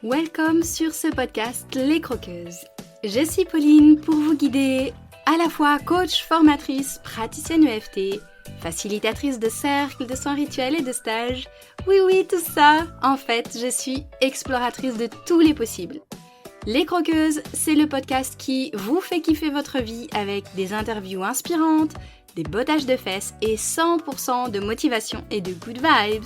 Welcome sur ce podcast Les Croqueuses. Je suis Pauline pour vous guider, à la fois coach, formatrice, praticienne EFT, facilitatrice de cercles, de soins rituels et de stages. Oui, tout ça. En fait, je suis exploratrice de tous les possibles. Les Croqueuses, c'est le podcast qui vous fait kiffer votre vie avec des interviews inspirantes, des bottages de fesses et 100% de motivation et de good vibes.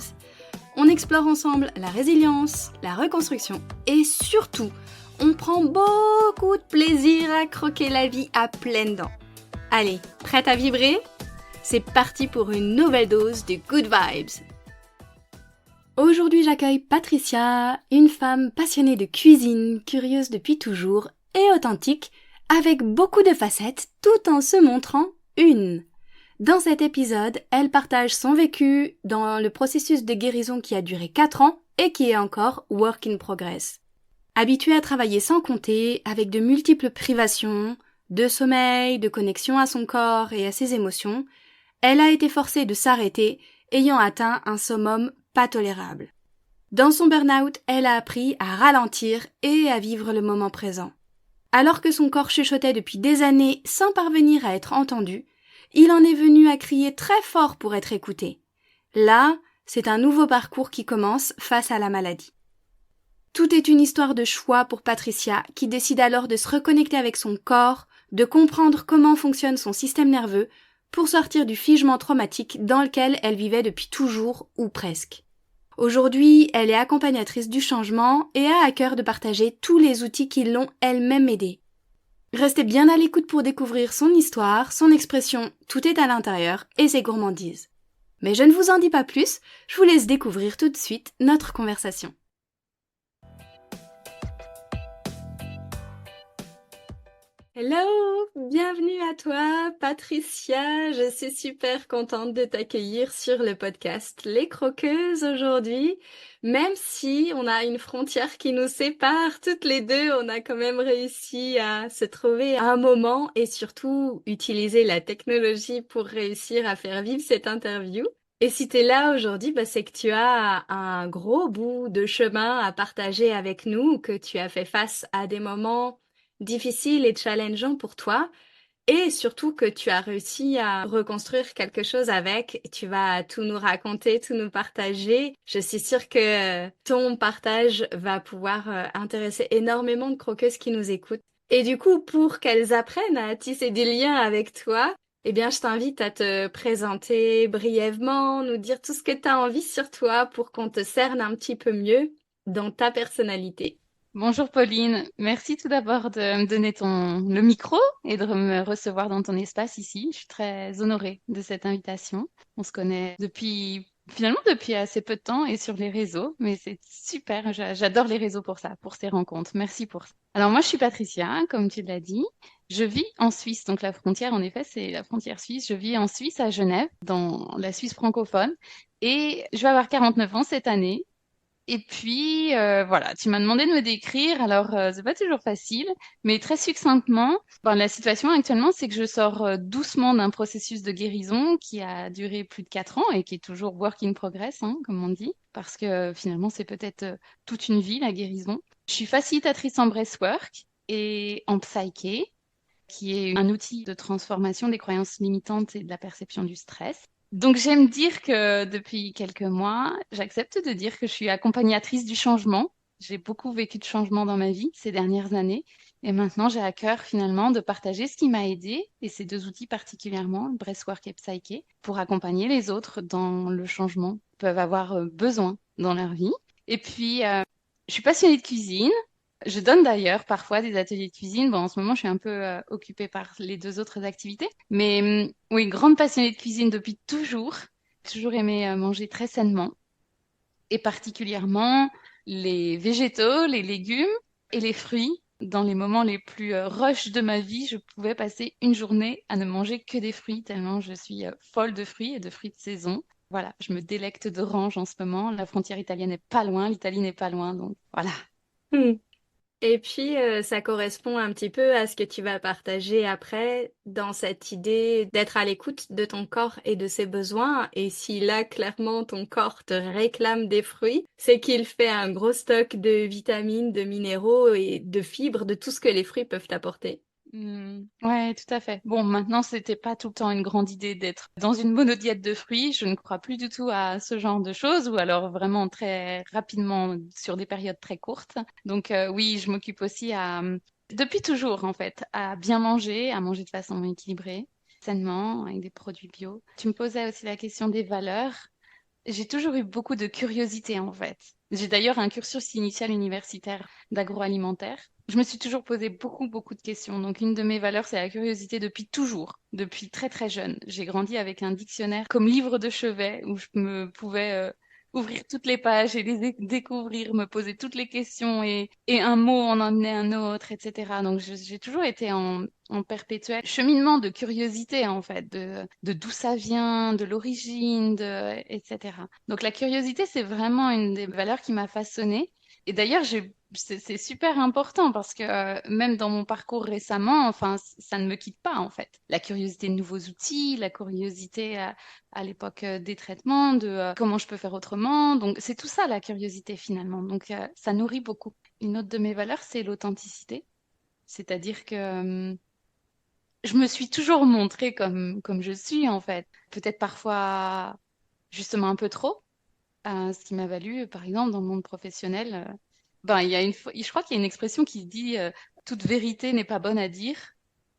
On explore ensemble la résilience, la reconstruction et surtout, on prend beaucoup de plaisir à croquer la vie à pleines dents. Allez, prête à vibrer ? C'est parti pour une nouvelle dose de good vibes. Aujourd'hui, j'accueille Patricia, une femme passionnée de cuisine, curieuse depuis toujours et authentique, avec beaucoup de facettes tout en se montrant une. Dans cet épisode, elle partage son vécu dans le processus de guérison qui a duré 4 ans et qui est encore work in progress. Habituée à travailler sans compter, avec de multiples privations, de sommeil, de connexion à son corps et à ses émotions, elle a été forcée de s'arrêter, ayant atteint un summum pas tolérable. Dans son burn-out, elle a appris à ralentir et à vivre le moment présent. Alors que son corps chuchotait depuis des années sans parvenir à être entendu, il en est venu à crier très fort pour être écouté. Là, c'est un nouveau parcours qui commence face à la maladie. Tout est une histoire de choix pour Patricia, qui décide alors de se reconnecter avec son corps, de comprendre comment fonctionne son système nerveux, pour sortir du figement traumatique dans lequel elle vivait depuis toujours ou presque. Aujourd'hui, elle est accompagnatrice du changement et a à cœur de partager tous les outils qui l'ont elle-même aidée. Restez bien à l'écoute pour découvrir son histoire, son expression « tout est à l'intérieur » et ses gourmandises. Mais je ne vous en dis pas plus, je vous laisse découvrir tout de suite notre conversation. Hello, bienvenue à toi Patricia, je suis super contente de t'accueillir sur le podcast Les Croqueuses aujourd'hui. Même si on a une frontière qui nous sépare toutes les deux, on a quand même réussi à se trouver à un moment et surtout utiliser la technologie pour réussir à faire vivre cette interview. Et si tu es là aujourd'hui, c'est que tu as un gros bout de chemin à partager avec nous, que tu as fait face à des moments difficile et challengeant pour toi et surtout que tu as réussi à reconstruire quelque chose avec. Tu vas tout nous raconter, tout nous partager. Je suis sûre que ton partage va pouvoir intéresser énormément de croqueuses qui nous écoutent. Et du coup, pour qu'elles apprennent à tisser des liens avec toi, eh bien, je t'invite à te présenter brièvement, nous dire tout ce que tu as envie sur toi pour qu'on te cerne un petit peu mieux dans ta personnalité. Bonjour Pauline, merci tout d'abord de me donner le micro et de me recevoir dans ton espace ici. Je suis très honorée de cette invitation. On se connaît depuis assez peu de temps et sur les réseaux, mais c'est super, j'adore les réseaux pour ça, pour ces rencontres. Merci pour ça. Alors moi je suis Patricia, comme tu l'as dit. Je vis en Suisse, donc la frontière en effet c'est la frontière suisse. Je vis en Suisse à Genève, dans la Suisse francophone et je vais avoir 49 ans cette année. Et puis, voilà, tu m'as demandé de me décrire. Alors, c'est pas toujours facile, mais très succinctement, la situation actuellement, c'est que je sors doucement d'un processus de guérison qui a duré plus de 4 ans et qui est toujours work in progress, hein, comme on dit, parce que finalement, c'est peut-être toute une vie, la guérison. Je suis facilitatrice en breathwork et en psyché, qui est un outil de transformation des croyances limitantes et de la perception du stress. Donc j'aime dire que depuis quelques mois, j'accepte de dire que je suis accompagnatrice du changement. J'ai beaucoup vécu de changement dans ma vie ces dernières années et maintenant j'ai à cœur finalement de partager ce qui m'a aidé et ces deux outils particulièrement, breathwork et psyché, pour accompagner les autres dans le changement qu'ils peuvent avoir besoin dans leur vie. Et puis je suis passionnée de cuisine. Je donne d'ailleurs parfois des ateliers de cuisine. Bon, en ce moment, je suis un peu occupée par les deux autres activités. Mais oui, grande passionnée de cuisine depuis toujours. J'ai toujours aimé manger très sainement. Et particulièrement les végétaux, les légumes et les fruits. Dans les moments les plus rush de ma vie, je pouvais passer une journée à ne manger que des fruits, tellement je suis folle de fruits et de fruits de saison. Voilà, je me délecte d'oranges en ce moment. La frontière italienne n'est pas loin, l'Italie n'est pas loin, donc voilà. Et puis, ça correspond un petit peu à ce que tu vas partager après dans cette idée d'être à l'écoute de ton corps et de ses besoins. Et si là, clairement, ton corps te réclame des fruits, c'est qu'il fait un gros stock de vitamines, de minéraux et de fibres, de tout ce que les fruits peuvent apporter. Ouais, tout à fait. Bon, maintenant, c'était pas tout le temps une grande idée d'être dans une monodiète de fruits. Je ne crois plus du tout à ce genre de choses, ou alors vraiment très rapidement sur des périodes très courtes. Donc oui, je m'occupe aussi depuis toujours en fait, à bien manger, à manger de façon équilibrée, sainement, avec des produits bio. Tu me posais aussi la question des valeurs. J'ai toujours eu beaucoup de curiosité en fait. J'ai d'ailleurs un cursus initial universitaire d'agroalimentaire. Je me suis toujours posé beaucoup de questions. Donc une de mes valeurs, c'est la curiosité depuis toujours, depuis très jeune. J'ai grandi avec un dictionnaire comme livre de chevet où je me pouvais ouvrir toutes les pages et les découvrir, me poser toutes les questions et un mot en emmener un autre, etc. Donc j'ai toujours été en perpétuel cheminement de curiosité, en fait, de d'où ça vient, de l'origine, etc. Donc la curiosité, c'est vraiment une des valeurs qui m'a façonnée. Et d'ailleurs, c'est super important parce que même dans mon parcours récemment, enfin, ça ne me quitte pas, en fait. La curiosité de nouveaux outils, la curiosité à l'époque des traitements, de comment je peux faire autrement. Donc c'est tout ça, la curiosité, finalement. Donc ça nourrit beaucoup. Une autre de mes valeurs, c'est l'authenticité. C'est-à-dire que je me suis toujours montrée comme je suis, en fait. Peut-être parfois, justement, un peu trop. Ce qui m'a valu, par exemple, dans le monde professionnel, ben, il y a je crois qu'il y a une expression qui dit toute vérité n'est pas bonne à dire.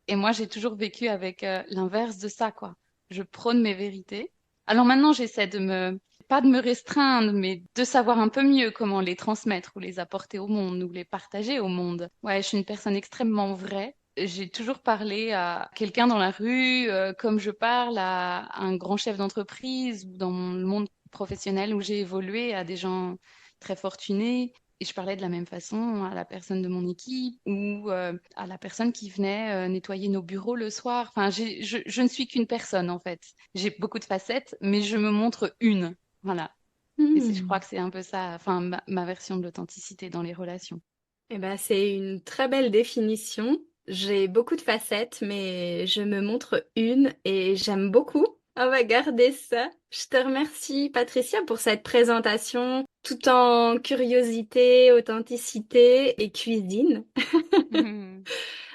Et moi, j'ai toujours vécu avec l'inverse de ça, quoi. Je prône mes vérités. Alors maintenant, j'essaie pas de me restreindre, mais de savoir un peu mieux comment les transmettre ou les apporter au monde ou les partager au monde. Ouais, je suis une personne extrêmement vraie. J'ai toujours parlé à quelqu'un dans la rue, comme je parle à un grand chef d'entreprise ou dans le monde professionnel où j'ai évolué, à des gens très fortunés. Et je parlais de la même façon à la personne de mon équipe ou à la personne qui venait nettoyer nos bureaux le soir. Enfin, je ne suis qu'une personne en fait. J'ai beaucoup de facettes, mais je me montre une. Voilà. Et je crois Hmm. que c'est un peu ça, enfin, ma version de l'authenticité dans les relations. Eh ben, c'est une très belle définition. J'ai beaucoup de facettes, mais je me montre une et j'aime beaucoup. On va garder ça. Je te remercie, Patricia, pour cette présentation tout en curiosité, authenticité et cuisine. Mhm.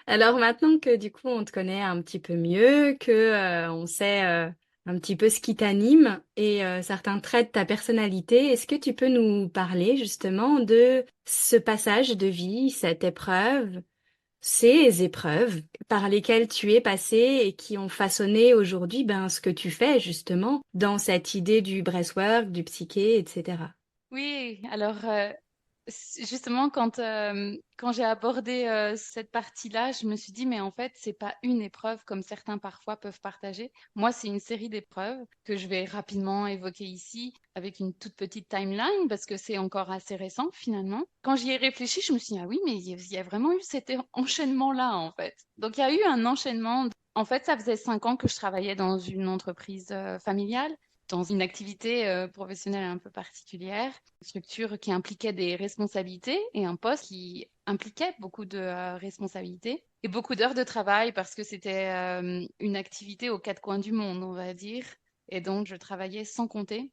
Alors maintenant que du coup on te connaît un petit peu mieux, que on sait un petit peu ce qui t'anime et certains traits de ta personnalité, est-ce que tu peux nous parler justement de ce passage de vie, cette épreuve, ces épreuves par lesquelles tu es passé et qui ont façonné aujourd'hui ben, ce que tu fais justement dans cette idée du breathwork, du psyché, etc. Oui, alors justement, quand j'ai abordé cette partie-là, je me suis dit, mais en fait, c'est pas une épreuve comme certains parfois peuvent partager. Moi, c'est une série d'épreuves que je vais rapidement évoquer ici avec une toute petite timeline parce que c'est encore assez récent finalement. Quand j'y ai réfléchi, je me suis dit, ah oui, mais il y a vraiment eu cet enchaînement-là en fait. Donc, il y a eu un enchaînement. En fait, ça faisait 5 ans que je travaillais dans une entreprise familiale dans une activité professionnelle un peu particulière, une structure qui impliquait des responsabilités et un poste qui impliquait beaucoup de responsabilités et beaucoup d'heures de travail parce que c'était une activité aux quatre coins du monde, on va dire. Et donc, je travaillais sans compter.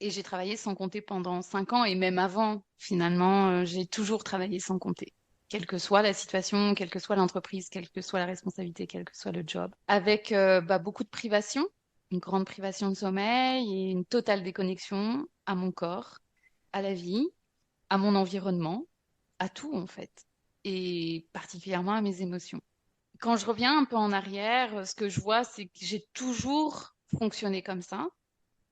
Et j'ai travaillé sans compter pendant 5 ans et même avant, finalement, j'ai toujours travaillé sans compter. Quelle que soit la situation, quelle que soit l'entreprise, quelle que soit la responsabilité, quel que soit le job, avec beaucoup de privations, une grande privation de sommeil et une totale déconnexion à mon corps, à la vie, à mon environnement, à tout en fait, et particulièrement à mes émotions. Quand je reviens un peu en arrière, ce que je vois, c'est que j'ai toujours fonctionné comme ça,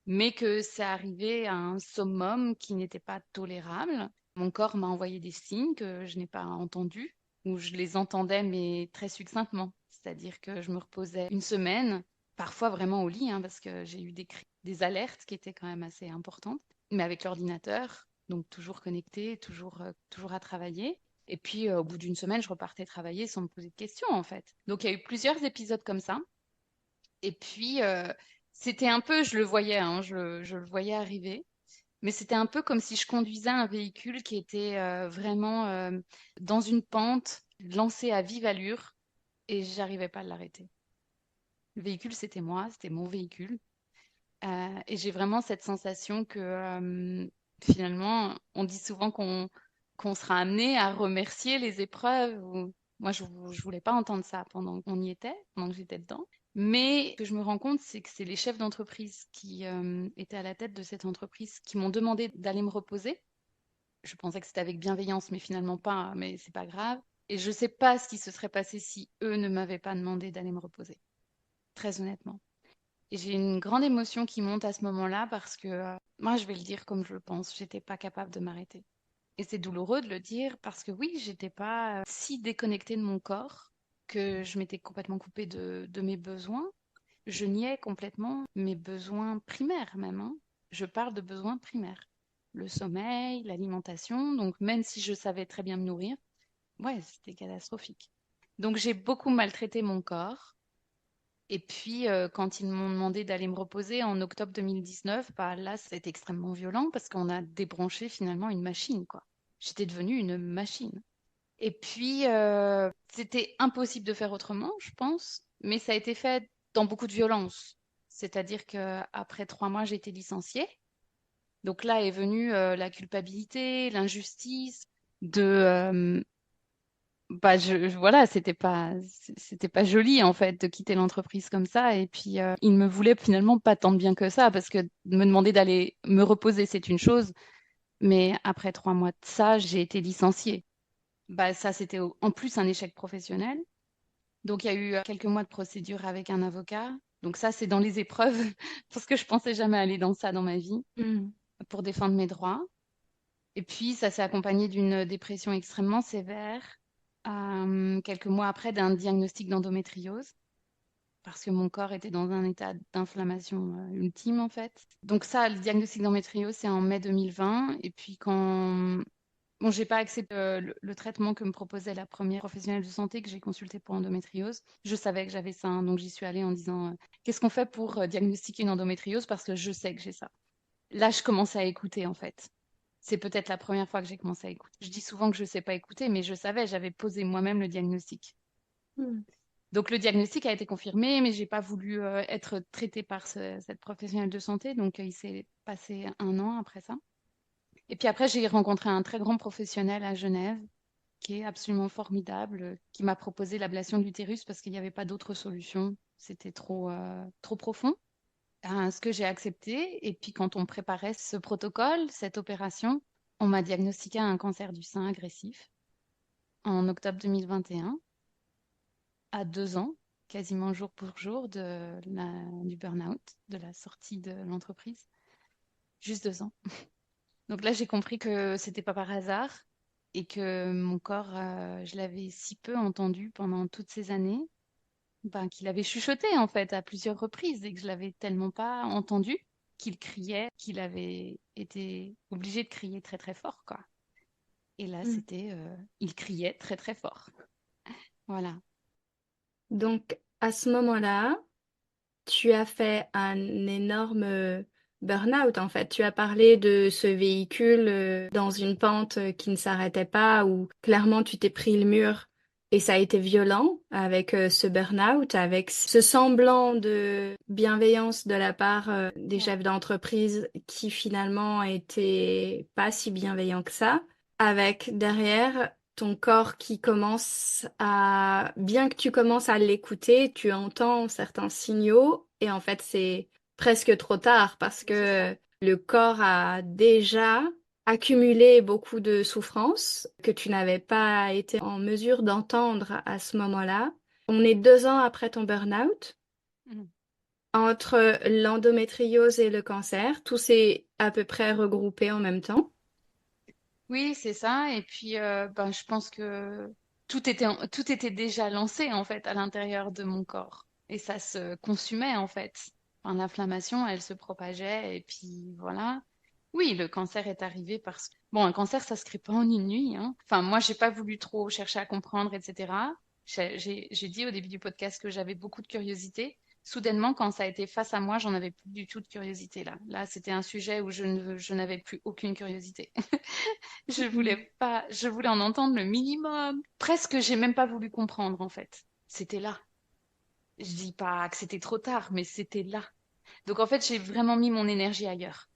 mais que c'est arrivé à un summum qui n'était pas tolérable. Mon corps m'a envoyé des signes que je n'ai pas entendus, ou je les entendais, mais très succinctement. C'est-à-dire que je me reposais une semaine, parfois vraiment au lit, hein, parce que j'ai eu des alertes qui étaient quand même assez importantes, mais avec l'ordinateur, donc toujours connecté, toujours à travailler. Et puis, au bout d'une semaine, je repartais travailler sans me poser de questions, en fait. Donc, il y a eu plusieurs épisodes comme ça. Et puis, c'était un peu, je le voyais, hein, je le voyais arriver. Mais c'était un peu comme si je conduisais un véhicule qui était vraiment dans une pente, lancé à vive allure, et j'arrivais pas à l'arrêter. Le véhicule, c'était moi, c'était mon véhicule. Et j'ai vraiment cette sensation que finalement, on dit souvent qu'on sera amené à remercier les épreuves. Moi, je voulais pas entendre ça pendant qu'on y était, pendant que j'étais dedans. Mais ce que je me rends compte, c'est que c'est les chefs d'entreprise qui étaient à la tête de cette entreprise qui m'ont demandé d'aller me reposer. Je pensais que c'était avec bienveillance, mais finalement pas, mais c'est pas grave. Et je sais pas ce qui se serait passé si eux ne m'avaient pas demandé d'aller me reposer, très honnêtement. Et j'ai une grande émotion qui monte à ce moment-là parce que moi, je vais le dire comme je le pense, j'étais pas capable de m'arrêter. Et c'est douloureux de le dire parce que oui, j'étais pas si déconnectée de mon corps que je m'étais complètement coupée de mes besoins. Je niais complètement mes besoins primaires même, hein. Je parle de besoins primaires. Le sommeil, l'alimentation. Donc même si je savais très bien me nourrir, ouais, c'était catastrophique. Donc j'ai beaucoup maltraité mon corps. Et puis, quand ils m'ont demandé d'aller me reposer en octobre 2019, bah, là, c'était extrêmement violent parce qu'on a débranché finalement une machine, quoi. J'étais devenue une machine. Et puis, c'était impossible de faire autrement, je pense, mais ça a été fait dans beaucoup de violence. C'est-à-dire qu'après 3 mois, j'ai été licenciée. Donc là est venue la culpabilité, l'injustice de bah voilà, c'était pas joli en fait de quitter l'entreprise comme ça. Et puis il me voulait finalement pas tant de bien que ça parce que me demander d'aller me reposer, c'est une chose, mais après 3 mois de ça, j'ai été licenciée. Bah ça, c'était en plus un échec professionnel. Donc il y a eu quelques mois de procédure avec un avocat. Donc ça, c'est dans les épreuves parce que je pensais jamais aller dans ça dans ma vie Mm. pour défendre mes droits. Et puis, ça s'est accompagné d'une dépression extrêmement sévère, quelques mois après d'un diagnostic d'endométriose, parce que mon corps était dans un état d'inflammation ultime, en fait. Donc ça, le diagnostic d'endométriose, c'est en mai 2020. Et puis quand... Bon, j'ai pas accepté le traitement que me proposait la première professionnelle de santé que j'ai consultée pour endométriose. Je savais que j'avais ça, hein, donc j'y suis allée en disant qu'est-ce qu'on fait pour diagnostiquer une endométriose parce que je sais que j'ai ça. Là, je commençais à écouter, en fait. C'est peut-être la première fois que j'ai commencé à écouter. Je dis souvent que je ne sais pas écouter, mais je savais, j'avais posé moi-même le diagnostic. Mm. Donc le diagnostic a été confirmé, mais j'ai pas voulu être traitée par cette professionnelle de santé, donc il s'est passé 1 an après ça. Et puis après, j'ai rencontré un très grand professionnel à Genève, qui est absolument formidable, qui m'a proposé l'ablation de l'utérus parce qu'il n'y avait pas d'autre solution. C'était trop profond. Ce que j'ai accepté. Et puis quand on préparait ce protocole, cette opération, on m'a diagnostiqué un cancer du sein agressif en octobre 2021, à 2 ans, quasiment jour pour jour du burn-out, de la sortie de l'entreprise. Juste 2 ans. Donc là, j'ai compris que c'était pas par hasard et que mon corps, je l'avais si peu entendu pendant toutes ces années, ben, qu'il avait chuchoté en fait à plusieurs reprises et que je l'avais tellement pas entendu qu'il criait, qu'il avait été obligé de crier très très fort, quoi. Et là, Mm. il criait très très fort. Voilà. Donc, à ce moment-là, tu as fait un énorme burn-out en fait. Tu as parlé de ce véhicule dans une pente qui ne s'arrêtait pas, où clairement tu t'es pris le mur et ça a été violent avec ce burn-out, avec ce semblant de bienveillance de la part des Ouais. chefs d'entreprise qui finalement étaient pas si bienveillants que ça, avec derrière ton corps qui commence à, bien que tu commences à l'écouter, tu entends certains signaux et en fait c'est presque trop tard parce C'est ça. que le corps a déjà accumulé beaucoup de souffrances que tu n'avais pas été en mesure d'entendre à ce moment-là. On est 2 ans après ton burn-out. Mhm. Entre l'endométriose et le cancer, tout s'est à peu près regroupé en même temps. Oui, c'est ça. Et puis, ben, je pense que tout était déjà lancé en fait à l'intérieur de mon corps. Et ça se consumait en fait. Enfin, l'inflammation, elle se propageait. Et puis voilà. Oui, le cancer est arrivé parce que, bon, un cancer, ça se crée pas en une nuit, hein. Enfin, moi, j'ai pas voulu trop chercher à comprendre, etc. J'ai dit au début du podcast que j'avais beaucoup de curiosité. soudainement, quand ça a été face à moi, j'en avais plus du tout de curiosité là. Là, c'était un sujet où je n'avais plus aucune curiosité. Je Mm. voulais pas, je voulais en entendre le minimum. Presque, j'ai même pas voulu comprendre en fait. C'était là. Je dis pas que c'était trop tard, mais c'était là. Donc en fait, j'ai vraiment mis mon énergie ailleurs.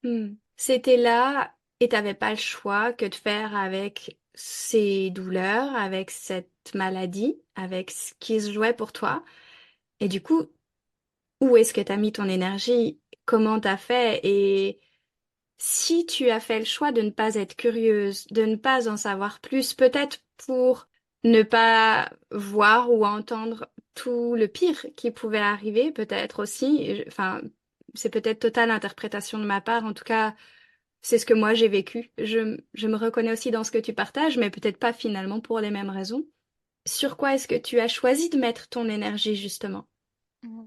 Mm. C'était là et t'avais pas le choix que de faire avec ces douleurs, avec cette maladie, avec ce qui se jouait pour toi. Et du coup, où est-ce que t'as mis ton énergie? Comment t'as fait? Et si tu as fait le choix de ne pas être curieuse, de ne pas en savoir plus, peut-être pour ne pas voir ou entendre tout le pire qui pouvait arriver, peut-être aussi, enfin, c'est peut-être totale interprétation de ma part, en tout cas, c'est ce que moi j'ai vécu. Je me reconnais aussi dans ce que tu partages, mais peut-être pas finalement pour les mêmes raisons. Sur quoi est-ce que tu as choisi de mettre ton énergie, justement? Mm.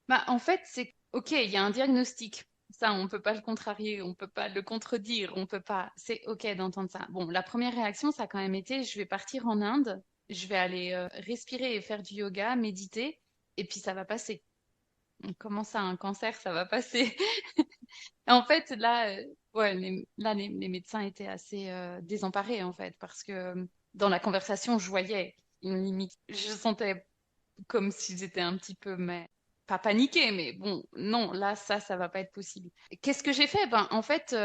Bah, en fait, c'est OK, il y a un diagnostic. Ça, on peut pas le contrarier, on peut pas le contredire, on peut pas. C'est OK d'entendre ça. Bon, la première réaction, ça a quand même été, je vais partir en Inde, je vais aller respirer et faire du yoga, méditer, et puis ça va passer. Comment ça, un cancer, ça va passer? En fait, là, ouais, les médecins étaient assez désemparés, en fait, parce que dans la conversation, je voyais une limite. Je sentais comme s'ils étaient un petit peu, mais pas paniqués, mais bon, non, là, ça va pas être possible. Qu'est-ce que j'ai fait? Ben, en fait,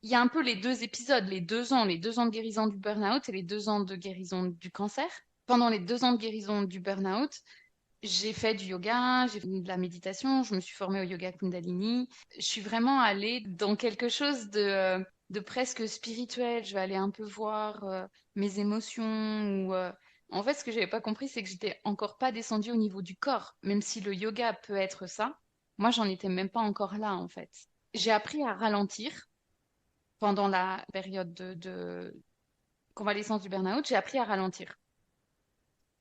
il y a un peu les deux épisodes, les 2 ans de guérison du burn-out et les 2 ans de guérison du cancer. Pendant les 2 ans de guérison du burn-out, j'ai fait du yoga, j'ai fait de la méditation, je me suis formée au yoga Kundalini. Je suis vraiment allée dans quelque chose de presque spirituel. Je vais aller un peu voir mes émotions. En fait, ce que j'avais pas compris, c'est que j'étais encore pas descendue au niveau du corps. Même si le yoga peut être ça, moi, j'en étais même pas encore là, en fait. J'ai appris à ralentir pendant la période de convalescence du burn-out. J'ai appris à ralentir.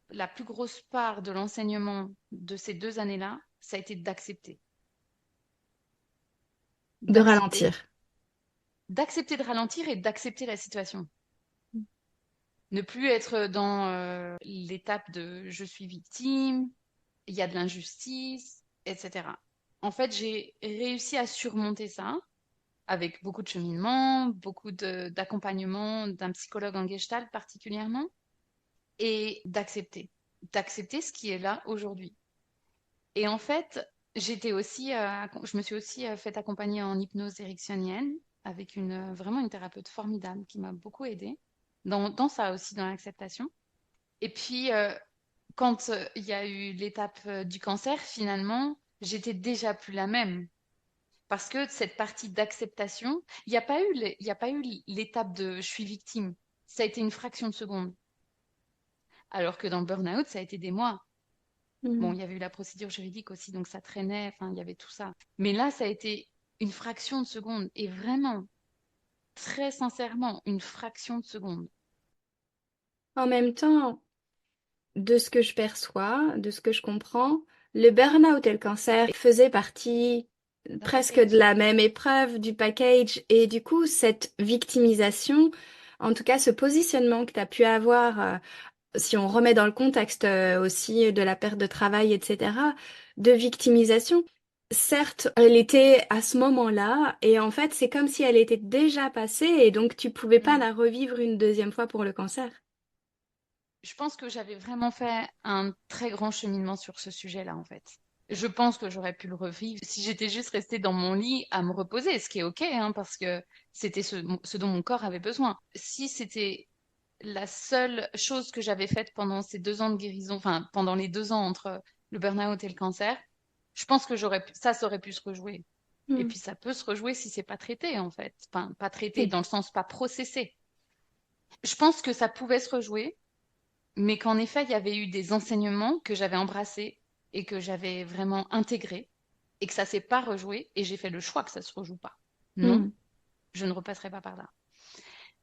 La plus grosse part de l'enseignement de ces 2 années-là, ça a été d'accepter. De D'accepter. ralentir. D'accepter de ralentir et d'accepter la situation. Ne plus être dans l'étape de je suis victime, il y a de l'injustice, etc. En fait, j'ai réussi à surmonter ça avec beaucoup de cheminement, d'accompagnement d'un psychologue en Gestalt particulièrement, et d'accepter. D'accepter ce qui est là aujourd'hui. Et en fait, je me suis aussi fait accompagner en hypnose ericksonienne avec vraiment une thérapeute formidable qui m'a beaucoup aidée dans ça aussi, dans l'acceptation. Et puis, quand il y a eu l'étape du cancer, finalement, j'étais déjà plus la même. Parce que cette partie d'acceptation, il n'y a pas eu l'étape de je suis victime. Ça a été une fraction de seconde. Alors que dans le burn-out, ça a été des mois. Bon, Mm. il y avait eu la procédure juridique aussi, donc ça traînait, enfin, il y avait tout ça. Mais là, ça a été une fraction de seconde, et vraiment, très sincèrement, une fraction de seconde. En même temps, de ce que je perçois, de ce que je comprends, le burn-out et le cancer faisaient partie D'un presque de package. la même épreuve du package. Et du coup, cette victimisation, en tout cas ce positionnement que tu as pu avoir, si on remet dans le contexte aussi de la perte de travail, etc., de victimisation, certes, elle était à ce moment-là, et en fait, c'est comme si elle était déjà passée, et donc tu pouvais pas Mm. la revivre une deuxième fois pour le cancer. Je pense que j'avais vraiment fait un très grand cheminement sur ce sujet-là, en fait. Je pense que j'aurais pu le revivre si j'étais juste restée dans mon lit à me reposer, ce qui est OK, hein, parce que c'était ce dont mon corps avait besoin. Si c'était la seule chose que j'avais faite pendant ces 2 ans de guérison, enfin, pendant les 2 ans entre le burn-out et le cancer, je pense que ça aurait pu se rejouer. Et Hmm. puis ça peut se rejouer si c'est pas traité, en fait. Enfin, pas traité Oui. dans le sens pas processé. Je pense que ça pouvait se rejouer, mais qu'en effet, il y avait eu des enseignements que j'avais embrassés et que j'avais vraiment intégrés et que ça s'est pas rejoué et j'ai fait le choix que ça se rejoue pas. Non, Hmm. je ne repasserai pas par là.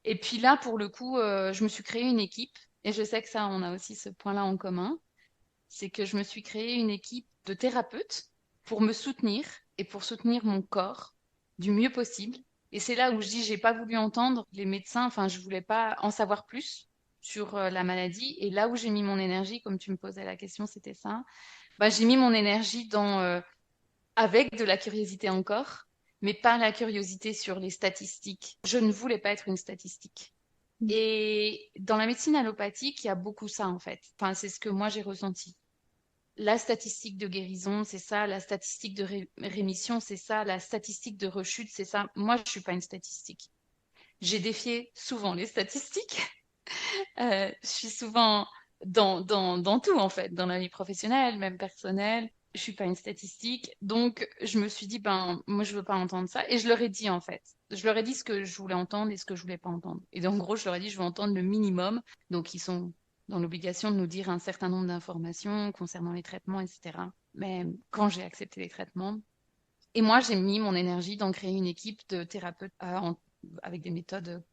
Et puis là, pour le coup, je me suis créé une équipe et je sais que ça, on a aussi ce point-là en commun, c'est que je me suis créé une équipe de thérapeutes pour me soutenir et pour soutenir mon corps du mieux possible. Et c'est là où je dis, j'ai pas voulu entendre les médecins, enfin, je voulais pas en savoir plus. sur la maladie. Et là où j'ai mis mon énergie, comme tu me posais la question, c'était ça. Bah, j'ai mis mon énergie avec de la curiosité encore, mais pas la curiosité sur les statistiques. Je ne voulais pas être une statistique. Et dans la médecine allopathique, il y a beaucoup ça en fait. Enfin, c'est ce que moi j'ai ressenti. La statistique de guérison, c'est ça. La statistique de rémission, c'est ça. La statistique de rechute, c'est ça. Moi, je suis pas une statistique. J'ai défié souvent les statistiques. Je suis souvent dans tout, en fait, dans la vie professionnelle, même personnelle. Je suis pas une statistique. Donc, je me suis dit, ben, moi, je veux pas entendre ça. Et je leur ai dit, en fait. Je leur ai dit ce que je voulais entendre et ce que je voulais pas entendre. Et donc, en gros, je leur ai dit, je veux entendre le minimum. Donc, ils sont dans l'obligation de nous dire un certain nombre d'informations concernant les traitements, etc. Mais quand j'ai accepté les traitements, et moi, j'ai mis mon énergie dans créer une équipe de thérapeutes avec des méthodes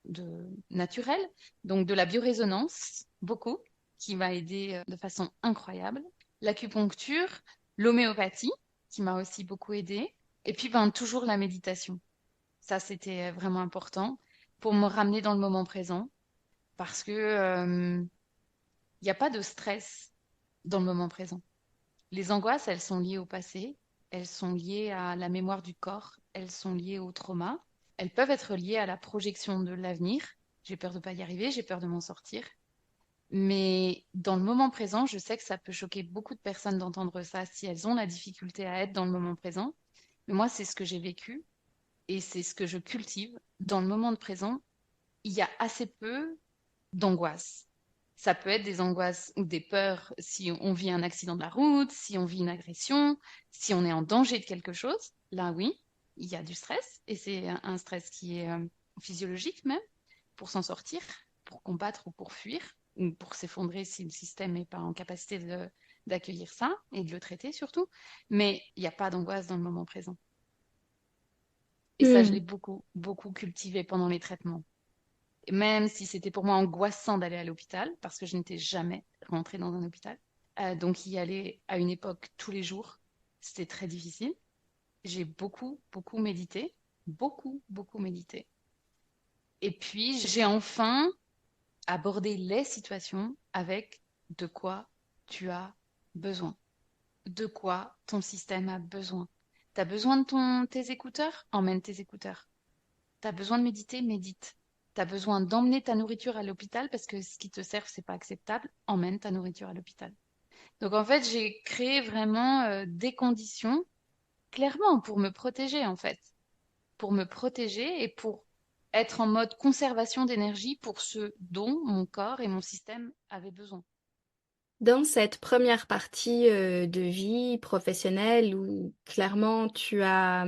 naturelles, donc de la biorésonance, beaucoup, qui m'a aidé de façon incroyable, l'acupuncture, l'homéopathie, qui m'a aussi beaucoup aidé, et puis ben, toujours la méditation. Ça, c'était vraiment important pour me ramener dans le moment présent, parce que il n'y a pas de stress dans le moment présent. Les angoisses, elles sont liées au passé, elles sont liées à la mémoire du corps, elles sont liées au trauma, elles peuvent être liées à la projection de l'avenir. J'ai peur de ne pas y arriver, j'ai peur de m'en sortir. Mais dans le moment présent, je sais que ça peut choquer beaucoup de personnes d'entendre ça si elles ont la difficulté à être dans le moment présent. Mais moi, c'est ce que j'ai vécu et c'est ce que je cultive. Dans le moment présent, il y a assez peu d'angoisse. Ça peut être des angoisses ou des peurs si on vit un accident de la route, si on vit une agression, si on est en danger de quelque chose. Là, oui, il y a du stress et c'est un stress qui est physiologique même pour s'en sortir, pour combattre ou pour fuir ou pour s'effondrer si le système n'est pas en capacité d'accueillir ça et de le traiter surtout. Mais il n'y a pas d'angoisse dans le moment présent. Et ça, je l'ai Hmm. beaucoup, beaucoup cultivé pendant les traitements. Même si c'était pour moi angoissant d'aller à l'hôpital, parce que je n'étais jamais rentrée dans un hôpital. Donc y aller à une époque tous les jours, c'était très difficile. J'ai beaucoup, beaucoup médité, beaucoup, beaucoup médité. Et puis j'ai enfin abordé les situations avec de quoi tu as besoin, de quoi ton système a besoin. Tu as besoin de tes écouteurs? Emmène tes écouteurs. T'as besoin de méditer, médite. T'as besoin d'emmener ta nourriture à l'hôpital parce que ce qui te sert, c'est pas acceptable. Emmène ta nourriture à l'hôpital. Donc en fait, j'ai créé vraiment des conditions clairement pour me protéger en fait, pour me protéger et pour être en mode conservation d'énergie pour ce dont mon corps et mon système avaient besoin. Dans cette première partie de vie professionnelle où clairement tu as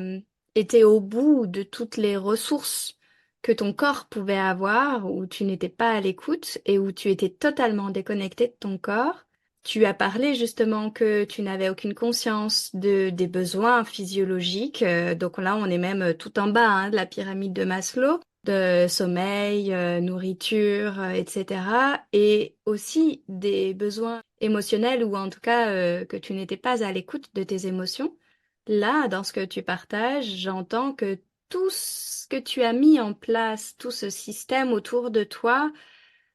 été au bout de toutes les ressources que ton corps pouvait avoir, où tu n'étais pas à l'écoute et où tu étais totalement déconnecté de ton corps, tu as parlé justement que tu n'avais aucune conscience des besoins physiologiques. Donc là, on est même tout en bas de la pyramide de Maslow de sommeil, nourriture, etc. Et aussi des besoins émotionnels ou en tout cas que tu n'étais pas à l'écoute de tes émotions. Là, dans ce que tu partages, j'entends que tout ce que tu as mis en place, tout ce système autour de toi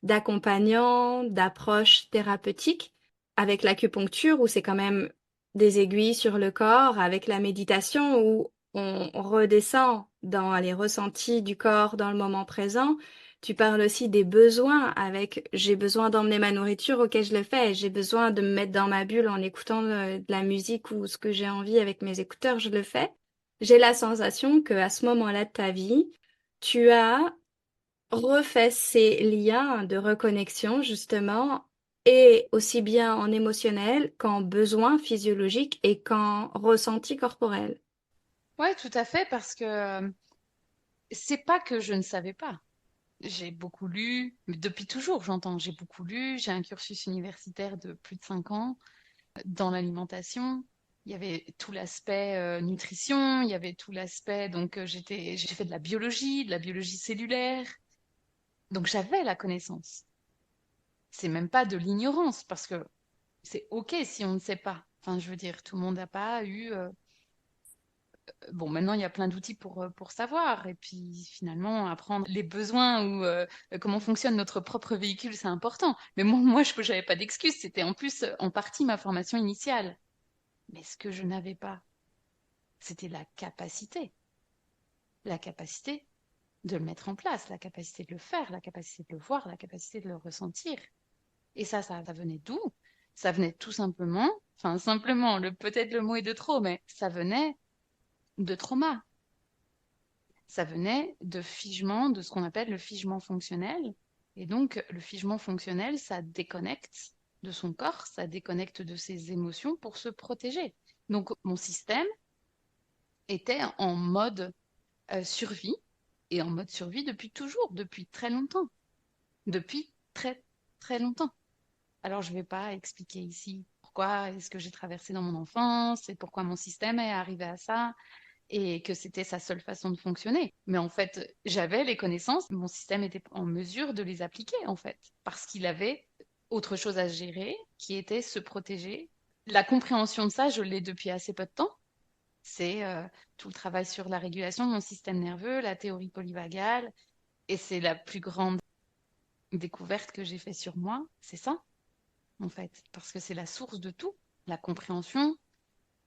d'accompagnants, d'approches thérapeutiques, avec l'acupuncture où c'est quand même des aiguilles sur le corps, avec la méditation où on redescend dans les ressentis du corps dans le moment présent. Tu parles aussi des besoins avec j'ai besoin d'emmener ma nourriture, ok, je le fais. J'ai besoin de me mettre dans ma bulle en écoutant de la musique ou ce que j'ai envie avec mes écouteurs, je le fais. J'ai la sensation que à ce moment-là de ta vie, tu as refait ces liens de reconnexion, justement, et aussi bien en émotionnel qu'en besoin physiologique et qu'en ressenti corporel. Ouais, tout à fait, parce que c'est pas que je ne savais pas. J'ai beaucoup lu, mais depuis toujours, j'entends, j'ai beaucoup lu, j'ai un cursus universitaire de plus de 5 ans dans l'alimentation. Il y avait tout l'aspect nutrition, il y avait tout l'aspect, donc j'ai fait de la biologie cellulaire, donc j'avais la connaissance. C'est même pas de l'ignorance, parce que c'est OK si on ne sait pas. Enfin, je veux dire, tout le monde n'a pas eu bon, maintenant, il y a plein d'outils pour savoir. Et puis, finalement, apprendre les besoins ou comment fonctionne notre propre véhicule, c'est important. Mais moi, je n'avais pas d'excuse. C'était en plus, en partie, ma formation initiale. Mais ce que je n'avais pas, c'était la capacité de le mettre en place, la capacité de le faire, la capacité de le voir, la capacité de le ressentir. Et ça venait d'où? Ça venait tout simplement, enfin simplement, peut-être le mot est de trop, mais ça venait de trauma. Ça venait de figement, de ce qu'on appelle le figement fonctionnel. Et donc, le figement fonctionnel, ça déconnecte de son corps, ça déconnecte de ses émotions pour se protéger. Donc, mon système était en mode survie, et en mode survie depuis toujours, depuis très longtemps. Depuis très, très longtemps. Alors, je ne vais pas expliquer ici pourquoi est-ce que j'ai traversé dans mon enfance et pourquoi mon système est arrivé à ça et que c'était sa seule façon de fonctionner. Mais en fait, j'avais les connaissances, mon système était en mesure de les appliquer, en fait, parce qu'il avait autre chose à gérer, qui était se protéger. La compréhension de ça, je l'ai depuis assez peu de temps. C'est tout le travail sur la régulation de mon système nerveux, la théorie polyvagale, et c'est la plus grande découverte que j'ai fait sur moi, c'est ça, en fait, parce que c'est la source de tout, la compréhension.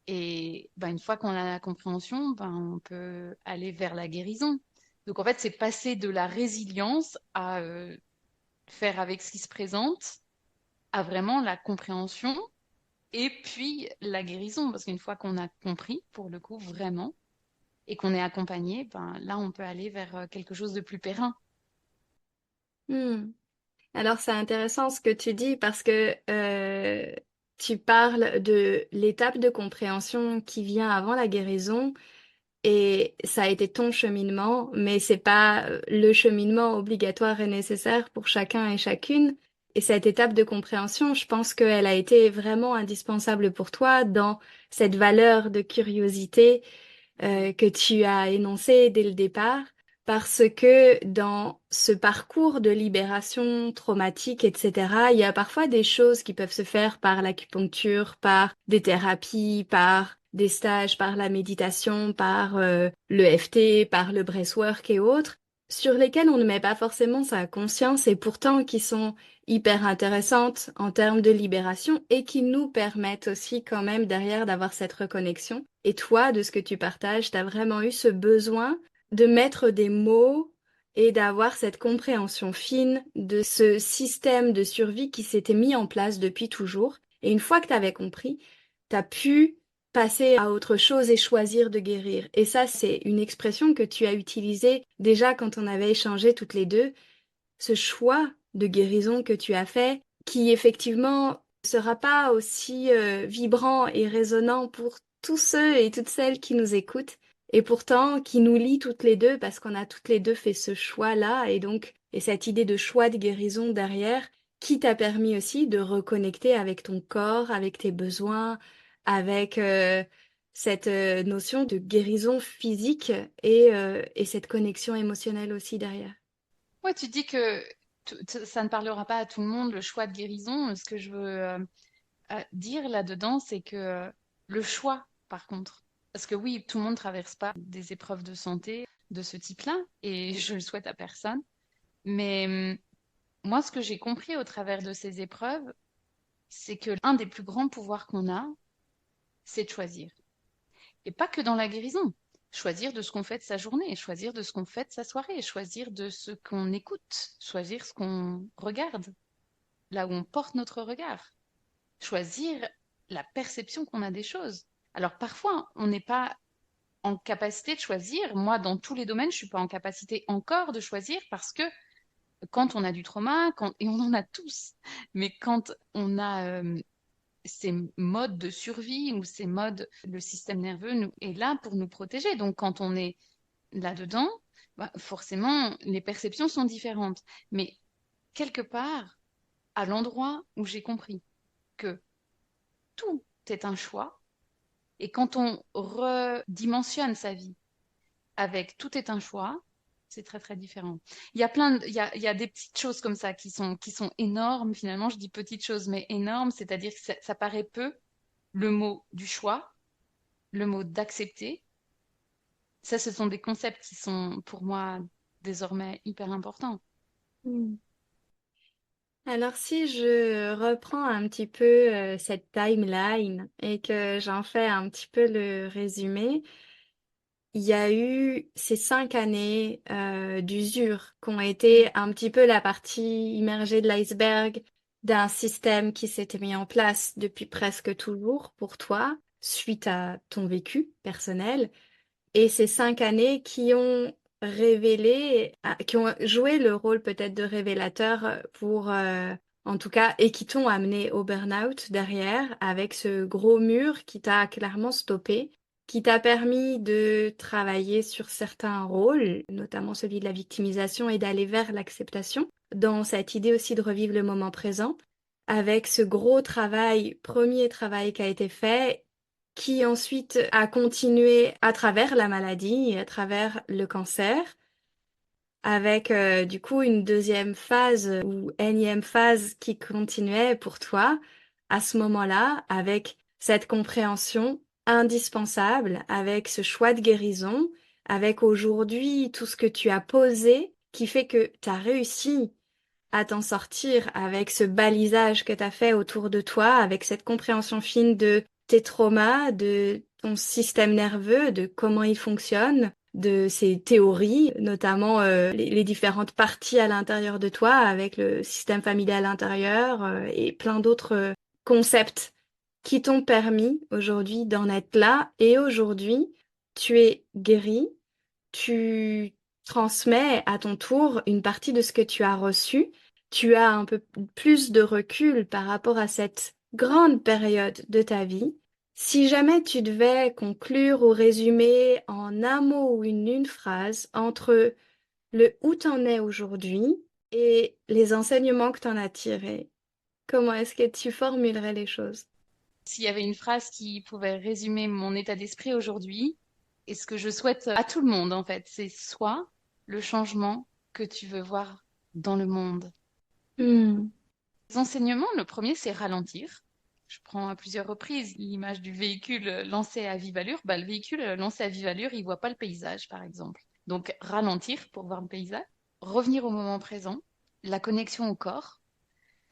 Et ben, une fois qu'on a la compréhension, ben, on peut aller vers la guérison. Donc en fait, c'est passer de la résilience à faire avec ce qui se présente, à vraiment la compréhension et puis la guérison. Parce qu'une fois qu'on a compris, pour le coup, vraiment, et qu'on est accompagné, ben, là, on peut aller vers quelque chose de plus périn. Hmm. Alors c'est intéressant ce que tu dis parce que tu parles de l'étape de compréhension qui vient avant la guérison et ça a été ton cheminement, mais c'est pas le cheminement obligatoire et nécessaire pour chacun et chacune. Et cette étape de compréhension, je pense qu'elle a été vraiment indispensable pour toi dans cette valeur de curiosité que tu as énoncé dès le départ, parce que dans ce parcours de libération traumatique, etc., il y a parfois des choses qui peuvent se faire par l'acupuncture, par des thérapies, par des stages, par la méditation, par le FT, par le breathwork et autres, sur lesquels on ne met pas forcément sa conscience et pourtant qui sont hyper intéressantes en termes de libération et qui nous permettent aussi quand même derrière d'avoir cette reconnexion. Et toi, de ce que tu partages, tu as vraiment eu ce besoin de mettre des mots et d'avoir cette compréhension fine de ce système de survie qui s'était mis en place depuis toujours. Et une fois que tu avais compris, tu as pu passer à autre chose et choisir de guérir. Et ça, c'est une expression que tu as utilisée déjà quand on avait échangé toutes les deux, ce choix de guérison que tu as fait, qui effectivement sera pas aussi vibrant et résonnant pour tous ceux et toutes celles qui nous écoutent, et pourtant qui nous lie toutes les deux parce qu'on a toutes les deux fait ce choix-là, et donc, et cette idée de choix de guérison derrière, qui t'a permis aussi de reconnecter avec ton corps, avec tes besoins, avec cette notion de guérison physique et cette connexion émotionnelle aussi derrière. Ouais, tu dis que ça ne parlera pas à tout le monde, le choix de guérison. Ce que je veux dire là-dedans, c'est que le choix, par contre, parce que oui, tout le monde ne traverse pas des épreuves de santé de ce type-là, et je le souhaite à personne. Mais moi, ce que j'ai compris au travers de ces épreuves, c'est que un des plus grands pouvoirs qu'on a, c'est de choisir. Et pas que dans la guérison. Choisir de ce qu'on fait de sa journée, choisir de ce qu'on fait de sa soirée, choisir de ce qu'on écoute, choisir ce qu'on regarde, là où on porte notre regard, choisir la perception qu'on a des choses. Alors parfois, on n'est pas en capacité de choisir. Moi, dans tous les domaines, je suis pas en capacité encore de choisir parce que quand on a du trauma, et on en a tous, mais quand on a ces modes de survie ou ces modes, le système nerveux est là pour nous protéger. Donc quand on est là-dedans, bah, forcément, les perceptions sont différentes. Mais quelque part, à l'endroit où j'ai compris que tout est un choix, et quand on redimensionne sa vie avec tout est un choix, c'est très très différent. Il y a il y a des petites choses comme ça qui sont énormes. Finalement, je dis petites choses, mais énormes, c'est-à-dire que ça paraît peu, le mot du choix, le mot d'accepter, Ça, ce sont des concepts qui sont pour moi désormais hyper importants. Hmm. Alors si je reprends un petit peu cette timeline et que j'en fais un petit peu le résumé, il y a eu ces 5 années d'usure qui ont été un petit peu la partie immergée de l'iceberg d'un système qui s'était mis en place depuis presque toujours pour toi, suite à ton vécu personnel. Et ces 5 années qui ont révélé, qui ont joué le rôle peut-être de révélateur pour, en tout cas, et qui t'ont amené au burn-out derrière, avec ce gros mur qui t'a clairement stoppé, qui t'a permis de travailler sur certains rôles, notamment celui de la victimisation, et d'aller vers l'acceptation, dans cette idée aussi de revivre le moment présent, avec ce gros travail, premier travail qui a été fait qui ensuite a continué à travers la maladie et à travers le cancer, avec du coup une deuxième phase ou énième phase qui continuait pour toi à ce moment-là, avec cette compréhension indispensable, avec ce choix de guérison, avec aujourd'hui tout ce que tu as posé qui fait que tu as réussi à t'en sortir avec ce balisage que tu as fait autour de toi, avec cette compréhension fine de tes traumas, de ton système nerveux, de comment il fonctionne, de ses théories, notamment les différentes parties à l'intérieur de toi, avec le système familial à l'intérieur et plein d'autres concepts qui t'ont permis aujourd'hui d'en être là. Et aujourd'hui, tu es guéri, tu transmets à ton tour une partie de ce que tu as reçu. Tu as un peu plus de recul par rapport à cette grande période de ta vie. Si jamais tu devais conclure ou résumer en un mot ou une phrase entre le où t'en es aujourd'hui et les enseignements que t'en as tirés, comment est-ce que tu formulerais les choses? S'il y avait une phrase qui pouvait résumer mon état d'esprit aujourd'hui, et ce que je souhaite à tout le monde, en fait, c'est soit le changement que tu veux voir dans le monde. Hmm, Les enseignements, le premier, c'est ralentir. Je prends à plusieurs reprises l'image du véhicule lancé à vive allure. Bah, le véhicule lancé à vive allure, il voit pas le paysage, par exemple. Donc, ralentir pour voir le paysage. Revenir au moment présent. La connexion au corps.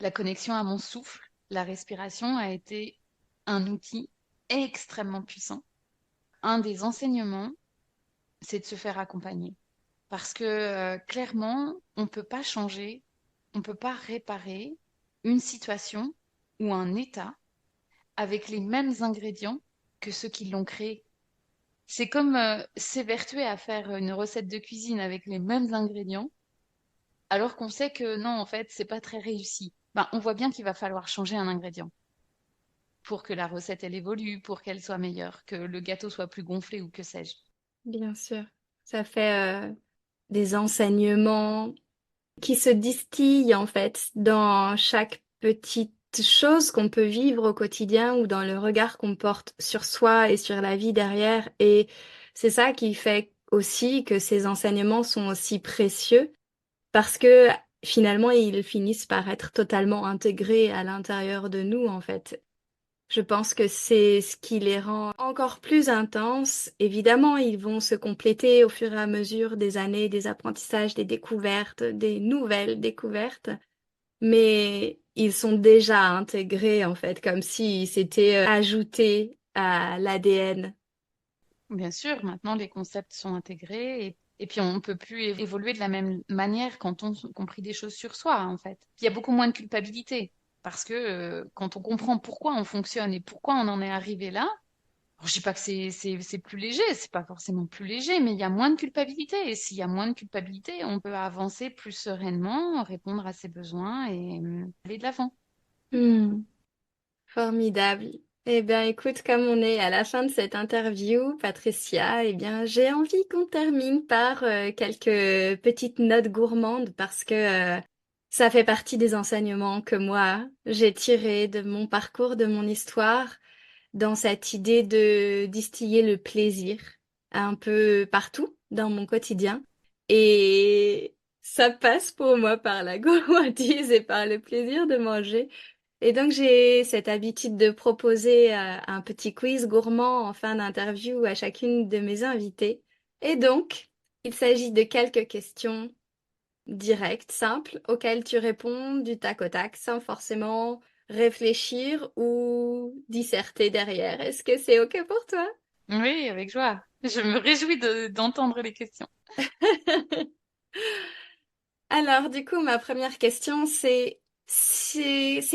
La connexion à mon souffle. La respiration a été un outil extrêmement puissant. Un des enseignements, c'est de se faire accompagner. Parce que clairement, on ne peut pas changer, on ne peut pas réparer une situation ou un état avec les mêmes ingrédients que ceux qui l'ont créé. C'est comme s'évertuer à faire une recette de cuisine avec les mêmes ingrédients, alors qu'on sait que non, en fait, c'est pas très réussi. Ben, on voit bien qu'il va falloir changer un ingrédient pour que la recette elle évolue, pour qu'elle soit meilleure, que le gâteau soit plus gonflé ou que sais-je. bien sûr. Ça fait des enseignements qui se distille en fait dans chaque petite chose qu'on peut vivre au quotidien ou dans le regard qu'on porte sur soi et sur la vie derrière. Et c'est ça qui fait aussi que ces enseignements sont aussi précieux parce que finalement ils finissent par être totalement intégrés à l'intérieur de nous en fait. Je pense que c'est ce qui les rend encore plus intenses. Évidemment, ils vont se compléter au fur et à mesure des années, des apprentissages, des découvertes, des nouvelles découvertes, mais ils sont déjà intégrés en fait, comme s'ils s'étaient ajoutés à l'ADN. Bien sûr, maintenant les concepts sont intégrés et puis on ne peut plus évoluer de la même manière quand on a compris des choses sur soi, en fait. Il y a beaucoup moins de culpabilité parce que quand on comprend pourquoi on fonctionne et pourquoi on en est arrivé là, alors, je dis pas que c'est plus léger, c'est pas forcément plus léger, mais il y a moins de culpabilité. Et s'il y a moins de culpabilité, on peut avancer plus sereinement, répondre à ses besoins et aller de l'avant. Hmm, formidable. Eh bien, écoute, comme on est à la fin de cette interview, Patricia, eh bien, j'ai envie qu'on termine par quelques petites notes gourmandes parce que ça fait partie des enseignements que moi, j'ai tirés de mon parcours, de mon histoire, dans cette idée de distiller le plaisir un peu partout dans mon quotidien. Et ça passe pour moi par la gourmandise et par le plaisir de manger. Et donc j'ai cette habitude de proposer un petit quiz gourmand en fin d'interview à chacune de mes invitées. Et donc, il s'agit de quelques questions directes, simples, auxquelles tu réponds du tac au tac sans forcément réfléchir ou disserter derrière. Est-ce que c'est OK pour toi? Oui, avec joie. Je me réjouis d'entendre les questions. Alors, du coup, ma première question, c'est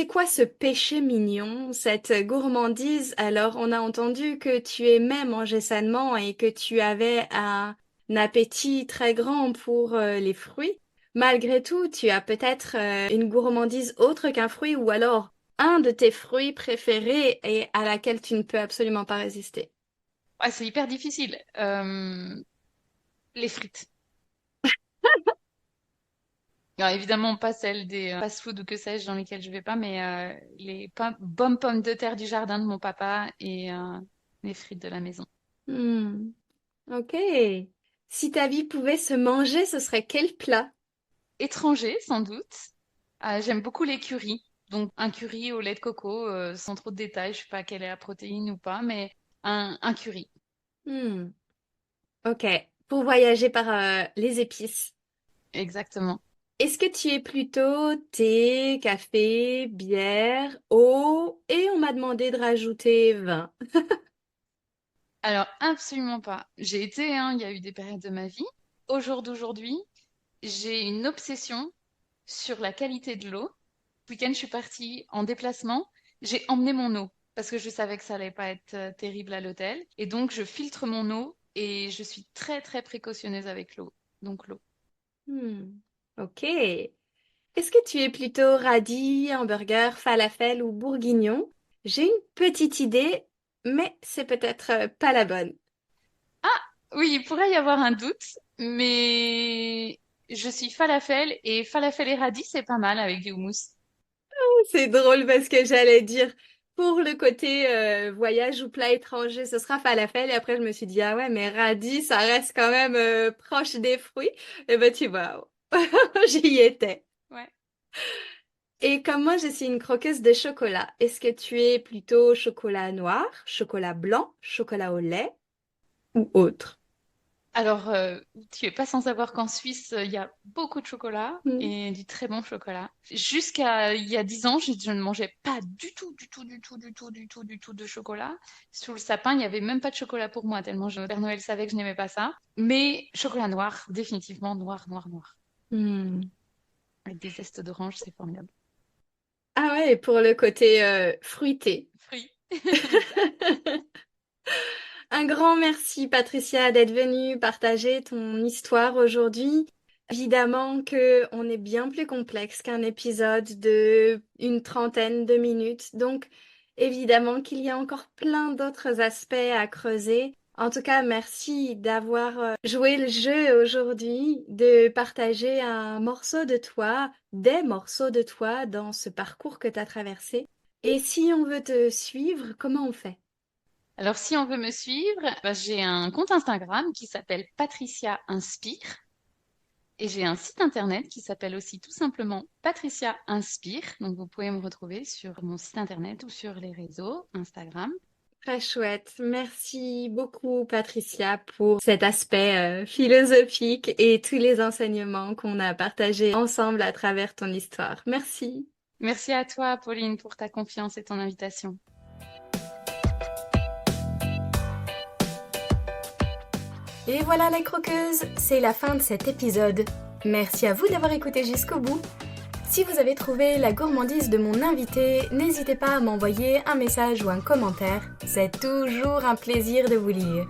quoi ce péché mignon, cette gourmandise? Alors, on a entendu que tu aimais manger sainement et que tu avais un appétit très grand pour les fruits. Malgré tout, tu as peut-être une gourmandise autre qu'un fruit ou alors un de tes fruits préférés et à laquelle tu ne peux absolument pas résister. Ouais, c'est hyper difficile. Les frites. Alors, évidemment, pas celles des fast-food ou que sais-je dans lesquels je vais pas, mais les bonnes pommes de terre du jardin de mon papa et les frites de la maison. Hmm, ok. Si ta vie pouvait se manger, ce serait quel plat? Étranger, sans doute. J'aime beaucoup les currys. Donc, un curry au lait de coco, sans trop de détails. Je sais pas quelle est la protéine ou pas, mais un curry. Hmm. Ok, pour voyager par les épices. Exactement. Est-ce que tu es plutôt thé, café, bière, eau et on m'a demandé de rajouter vin. Alors, absolument pas. J'ai été, hein, il y a eu des périodes de ma vie. Au jour d'aujourd'hui, j'ai une obsession sur la qualité de l'eau. Ce week-end, je suis partie en déplacement. J'ai emmené mon eau parce que je savais que ça allait pas être terrible à l'hôtel. Et donc, je filtre mon eau et je suis très, très précautionneuse avec l'eau. Donc, l'eau. Hmm. Ok. Est-ce que tu es plutôt radis, hamburger, falafel ou bourguignon? J'ai une petite idée, mais c'est peut-être pas la bonne. Ah, oui, il pourrait y avoir un doute, mais je suis falafel et radis, c'est pas mal avec du houmous. C'est drôle parce que j'allais dire pour le côté voyage ou plat étranger, ce sera falafel. Et après, je me suis dit, ah ouais, mais radis, ça reste quand même proche des fruits. Et ben, tu vois, j'y étais. Ouais. Et comme moi, je suis une croqueuse de chocolat, est-ce que tu es plutôt chocolat noir, chocolat blanc, chocolat au lait ou autre? Alors, tu es pas sans savoir qu'en Suisse, il y a beaucoup de chocolat Hmm. et du très bon chocolat. Jusqu'à il y a 10 ans, je ne mangeais pas du tout, du tout, du tout, du tout, du tout, du tout de chocolat. Sous le sapin, il n'y avait même pas de chocolat pour moi, tellement Père Noël savait que je n'aimais pas ça. Mais chocolat noir, définitivement noir, noir, noir. Hmm. Avec des zestes d'orange, c'est formidable. Ah ouais, et pour le côté fruité. Fruits. Exact. Un grand merci, Patricia, d'être venue partager ton histoire aujourd'hui. Évidemment que on est bien plus complexe qu'un épisode de une trentaine de minutes, donc évidemment qu'il y a encore plein d'autres aspects à creuser. En tout cas, merci d'avoir joué le jeu aujourd'hui, de partager un morceau de toi, des morceaux de toi dans ce parcours que tu as traversé. Et si on veut te suivre, comment on fait? Alors, si on veut me suivre, bah, j'ai un compte Instagram qui s'appelle Patricia Inspire et j'ai un site internet qui s'appelle aussi tout simplement Patricia Inspire. Donc, vous pouvez me retrouver sur mon site internet ou sur les réseaux Instagram. Très chouette. Merci beaucoup, Patricia, pour cet aspect philosophique et tous les enseignements qu'on a partagés ensemble à travers ton histoire. Merci. Merci à toi, Pauline, pour ta confiance et ton invitation. Et voilà les croqueuses, c'est la fin de cet épisode. Merci à vous d'avoir écouté jusqu'au bout. Si vous avez trouvé la gourmandise de mon invité, n'hésitez pas à m'envoyer un message ou un commentaire. C'est toujours un plaisir de vous lire.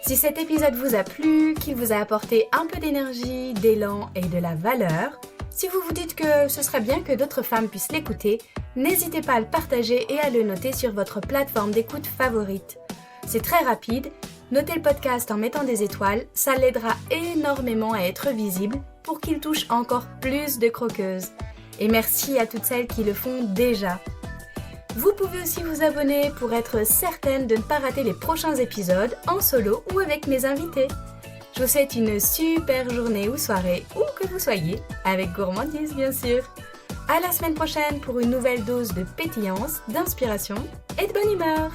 Si cet épisode vous a plu, qu'il vous a apporté un peu d'énergie, d'élan et de la valeur, si vous vous dites que ce serait bien que d'autres femmes puissent l'écouter, n'hésitez pas à le partager et à le noter sur votre plateforme d'écoute favorite. C'est très rapide. Notez le podcast en mettant des étoiles, ça l'aidera énormément à être visible pour qu'il touche encore plus de croqueuses. Et merci à toutes celles qui le font déjà. Vous pouvez aussi vous abonner pour être certaine de ne pas rater les prochains épisodes en solo ou avec mes invités. Je vous souhaite une super journée ou soirée, où que vous soyez, avec gourmandise bien sûr. À la semaine prochaine pour une nouvelle dose de pétillance, d'inspiration et de bonne humeur.